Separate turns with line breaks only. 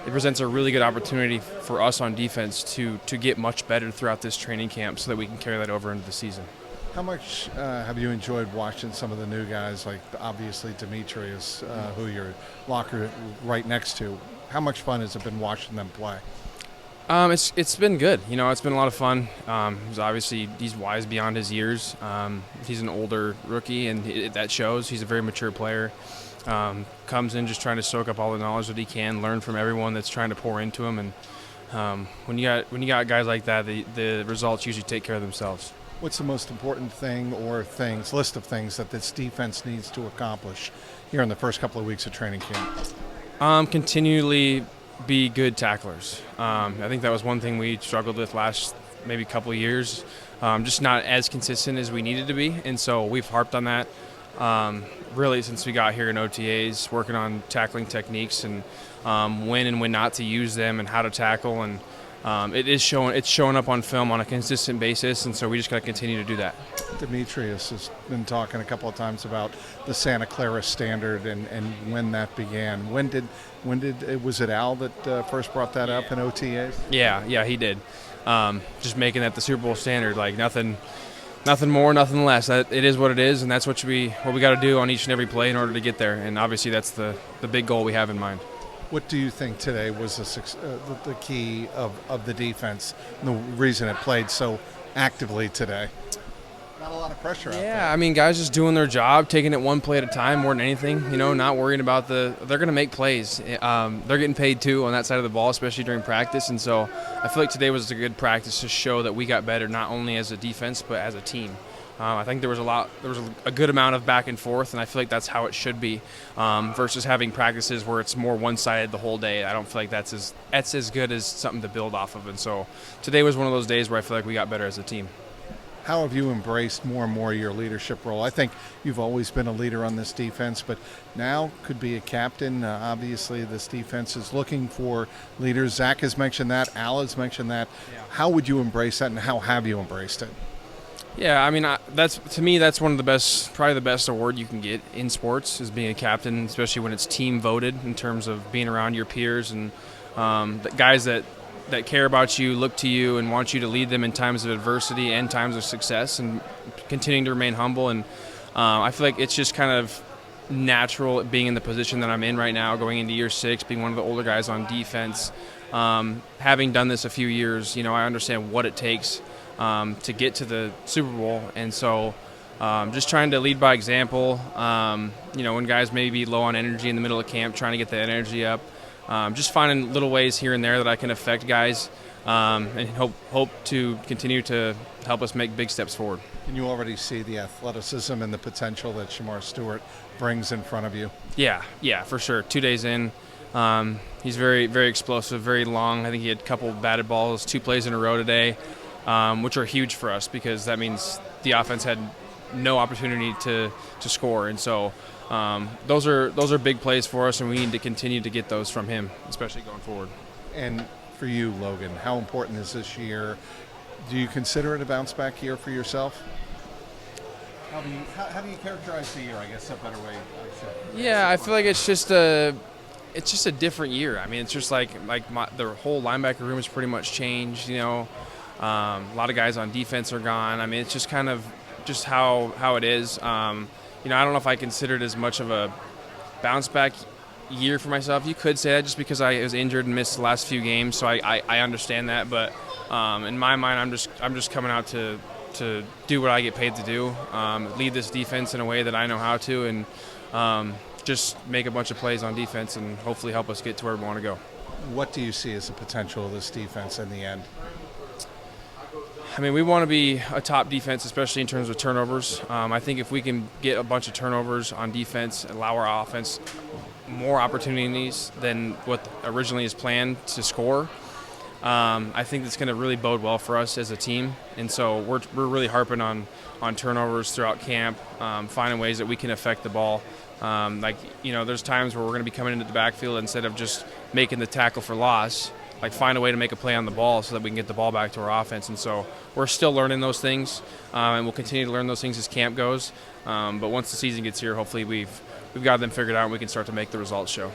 it presents a really good opportunity for us on defense to get much better throughout this training camp so that we can carry that over into the season.
How much have you enjoyed watching some of the new guys, like obviously Demetrius, who you're locker right next to? How much fun has it been watching them play?
It's been good. It's been a lot of fun. He's wise beyond his years. He's an older rookie, and that shows. He's a very mature player. Comes in just trying to soak up all the knowledge that he can, learn from everyone that's trying to pour into him. And when you got guys like that, the results usually take care of themselves.
What's the most important thing or list of things that this defense needs to accomplish here in the first couple of weeks of training camp?
Continually be good tacklers. I think that was one thing we struggled with last maybe couple of years, just not as consistent as we needed to be, and so we've harped on that really since we got here in OTAs, working on tackling techniques and when and when not to use them and how to tackle, and it's showing up on film on a consistent basis, and so we just got to continue to do that.
Demetrius has been talking a couple of times about the Santa Clara standard and when that began. Was it Al that first brought that up in OTAs?
Yeah, he did. Just making that the Super Bowl standard, like nothing more, nothing less. It is what it is, and that's what we got to do on each and every play in order to get there. And obviously, that's the big goal we have in mind.
What do you think today was the key of the defense, and the reason it played so actively today? Not a lot of pressure out there.
Yeah, I mean, guys just doing their job, taking it one play at a time more than anything, not worrying about they're going to make plays. They're getting paid too on that side of the ball, especially during practice, and so I feel like today was a good practice to show that we got better not only as a defense but as a team. I think there was a good amount of back and forth, and I feel like that's how it should be, versus having practices where it's more one-sided the whole day. I don't feel like that's as good as something to build off of, and so today was one of those days where I feel like we got better as a team.
How have you embraced more and more your leadership role? I think you've always been a leader on this defense, but now could be a captain. Obviously, this defense is looking for leaders. Zach has mentioned that. Al has mentioned that. Yeah. How would you embrace that, and how have you embraced it?
Yeah, I mean, to me, that's one of the best, probably the best award you can get in sports is being a captain, especially when it's team voted in terms of being around your peers and the guys that care about you, look to you, and want you to lead them in times of adversity and times of success, and continuing to remain humble. And I feel like it's just kind of natural being in the position that I'm in right now, going into year 6, being one of the older guys on defense. Having done this a few years, I understand what it takes to get to the Super Bowl, and so just trying to lead by example. When guys may be low on energy in the middle of camp, trying to get the energy up. Just finding little ways here and there that I can affect guys, and hope to continue to help us make big steps forward.
Can you already see the athleticism and the potential that Shamar Stewart brings in front of you?
Yeah, for sure. 2 days in, he's very, very explosive, very long. I think he had a couple batted balls, 2 plays in a row today, which are huge for us because that means the offense had no opportunity to score, and so those are big plays for us, and we need to continue to get those from him, especially going forward.
And for you, Logan, how important is this year? Do you consider it a bounce back year for yourself? How do you characterize the year? I guess a better way.
Yeah, I feel like it's just a different year. I mean, it's just like the whole linebacker room has pretty much changed. A lot of guys on defense are gone. I mean, it's just kind of just how it is. I don't know if I consider it as much of a bounce back year for myself. You could say that just because I was injured and missed the last few games, so I understand that. But in my mind, I'm just coming out to do what I get paid to do, lead this defense in a way that I know how to, and just make a bunch of plays on defense and hopefully help us get to where we want to go.
What do you see as the potential of this defense in the end?
I mean, we want to be a top defense, especially in terms of turnovers. I think if we can get a bunch of turnovers on defense, allow our offense more opportunities than what originally is planned to score, I think it's going to really bode well for us as a team. And so we're really harping on turnovers throughout camp, finding ways that we can affect the ball. There's times where we're going to be coming into the backfield instead of just making the tackle for loss. Find a way to make a play on the ball so that we can get the ball back to our offense. And so we're still learning those things, and we'll continue to learn those things as camp goes. But once the season gets here, hopefully we've got them figured out and we can start to make the results show.